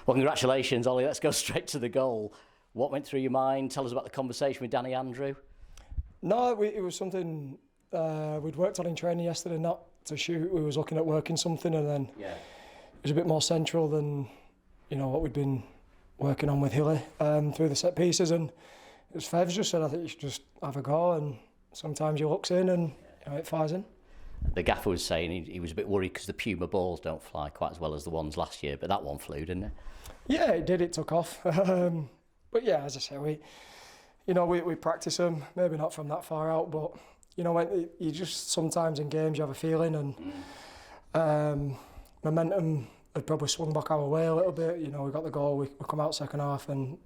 Well, congratulations, Ollie. Let's go straight to the goal. What went through your mind? Tell us about the conversation with Danny Andrew. No, it was something we'd worked on in training yesterday, not to shoot. We was looking at working something, and then it was a bit more central than what we'd been working on with Hilly through the set pieces. And it was Fev's just said, I think you should just have a go, and sometimes he looks in and it fires in. The gaffer was saying he was a bit worried because the Puma balls don't fly quite as well as the ones last year, but that one flew, didn't it? Yeah, it did. It took off. But yeah, as I say, we practice them, maybe not from that far out, but when you just sometimes in games you have a feeling, and momentum had probably swung back our way a little bit. We got the goal, we come out second half, and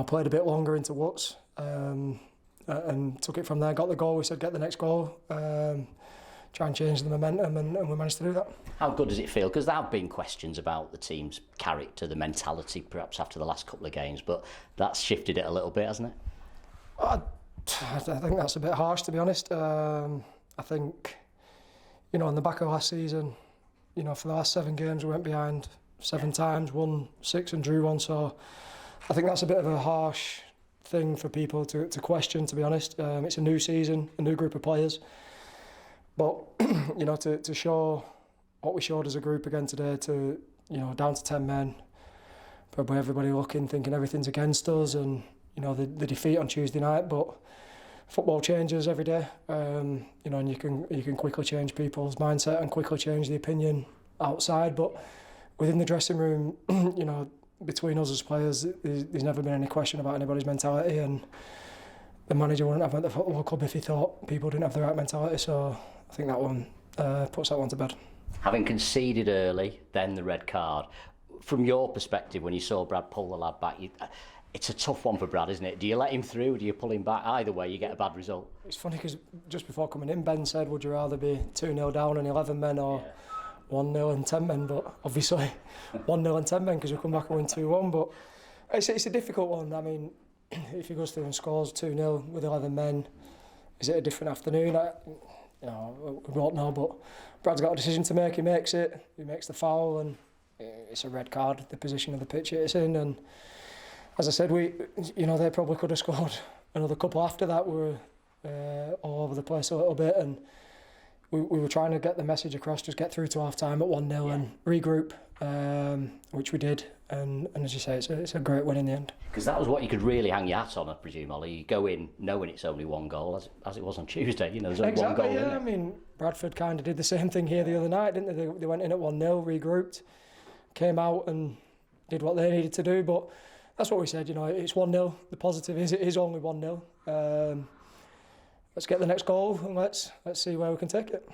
played a bit longer into Woods, and took it from there. Got the goal. We said get the next goal, try and change the momentum, and we managed to do that. How good does it feel? Because there have been questions about the team's character, the mentality, perhaps after the last couple of games, but that's shifted it a little bit, hasn't it? I think that's a bit harsh, to be honest. I think, on the back of last season, for the last 7 games we went behind 7 times, won 6 and drew 1. So I think that's a bit of a harsh thing for people to question, to be honest. It's a new season, a new group of players. But, to show what we showed as a group again today, to, down to 10 men, probably everybody looking, thinking everything's against us, and, the defeat on Tuesday night. But football changes every day, and you can quickly change people's mindset and quickly change the opinion outside. But within the dressing room, between us as players, there's never been any question about anybody's mentality, and the manager wouldn't have at the football club if he thought people didn't have the right mentality. So I think that one puts that one to bed. Having conceded early, then the red card, from your perspective, when you saw Brad pull the lad back, it's a tough one for Brad, isn't it? Do you let him through, or do you pull him back? Either way, you get a bad result. It's funny because just before coming in, Ben said, would you rather be 2-0 down and 11 men, or 1-0 and 10 men? But obviously 1-0 and 10 men, because we come back and win 2-1. But it's a difficult one. I mean, if he goes through and scores 2-0 with 11 men, is it a different afternoon? We won't know, but Brad's got a decision to make. He makes it. He makes the foul, and it's a red card, the position of the pitch it's in. And as I said, they probably could have scored another couple after that. We were all over the place a little bit, and we were trying to get the message across, just get through to half-time at 1-0 and regroup, which we did. And as you say, it's a great win in the end. Because that was what you could really hang your hat on, I presume, Ollie. You go in knowing it's only 1 goal, as it was on Tuesday. There's only exactly, 1 goal, yeah. I mean, Bradford kind of did the same thing here the other night, didn't they? They went in at 1-0, regrouped, came out and did what they needed to do. But that's what we said, it's 1-0. The positive is it is only 1-0. Let's get the next goal, and let's see where we can take it.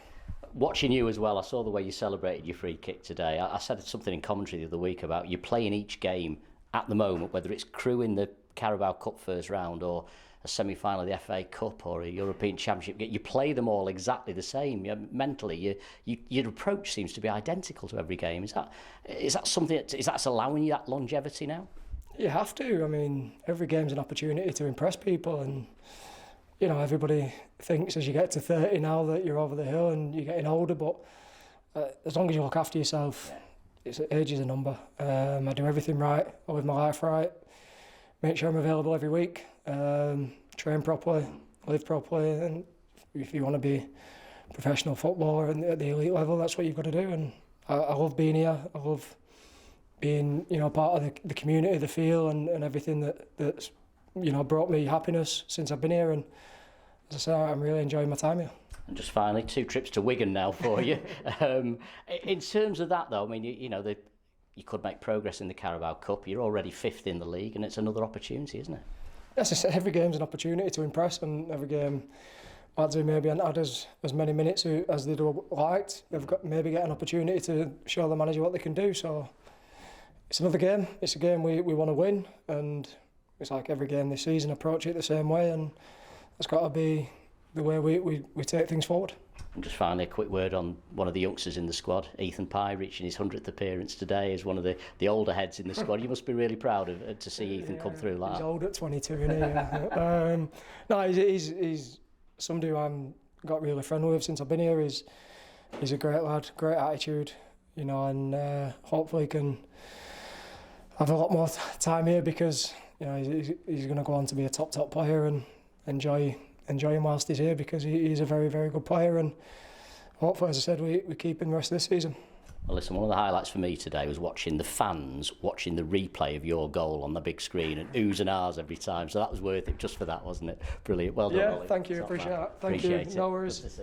Watching you as well, I saw the way you celebrated your free kick today. I said something in commentary the other week about you playing each game at the moment, whether it's Crewe in the Carabao Cup first round, or a semi-final of the FA Cup, or a European Championship. You play them all exactly the same. Mentally, your approach seems to be identical to every game. Is that something? Is that allowing you that longevity now? You have to. I mean, every game's an opportunity to impress people, and everybody thinks as you get to 30 now that you're over the hill and you're getting older, but as long as you look after yourself, age is a number. I do everything right, I live my life right, make sure I'm available every week, train properly, live properly, and if you want to be a professional footballer at the elite level, that's what you've got to do. And I love being here, I love being part of the community, the feel, and everything that's brought me happiness since I've been here. And as I say, I'm really enjoying my time here. And just finally, 2 trips to Wigan now for you. In terms of that, though, I mean, you could make progress in the Carabao Cup. You're already 5th in the league, and it's another opportunity, isn't it? As I said, every game's an opportunity to impress, and every game lads who maybe haven't had as many minutes as they'd liked, they've got maybe get an opportunity to show the manager what they can do. So it's another game. It's a game we want to win, and it's like every game this season, approach it the same way, and that's got to be the way we take things forward. And just finally, a quick word on one of the youngsters in the squad, Ethan Pye, reaching his 100th appearance today as one of the older heads in the squad. You must be really proud to see Ethan come through like that. He's old at 22, isn't he? No, he's somebody who I'm got really friendly with since I've been here. He's a great lad, great attitude, and hopefully can have a lot more time here because he's going to go on to be a top player and enjoy him whilst he's here because he's a very, very good player, and hopefully, as I said, we keep him the rest of this season. Well, listen, one of the highlights for me today was watching the fans watching the replay of your goal on the big screen and oohs and ahs every time. So that was worth it just for that, wasn't it? Brilliant. Well done, Yeah, Ollie. thank you. Appreciate that. Thank you. No worries.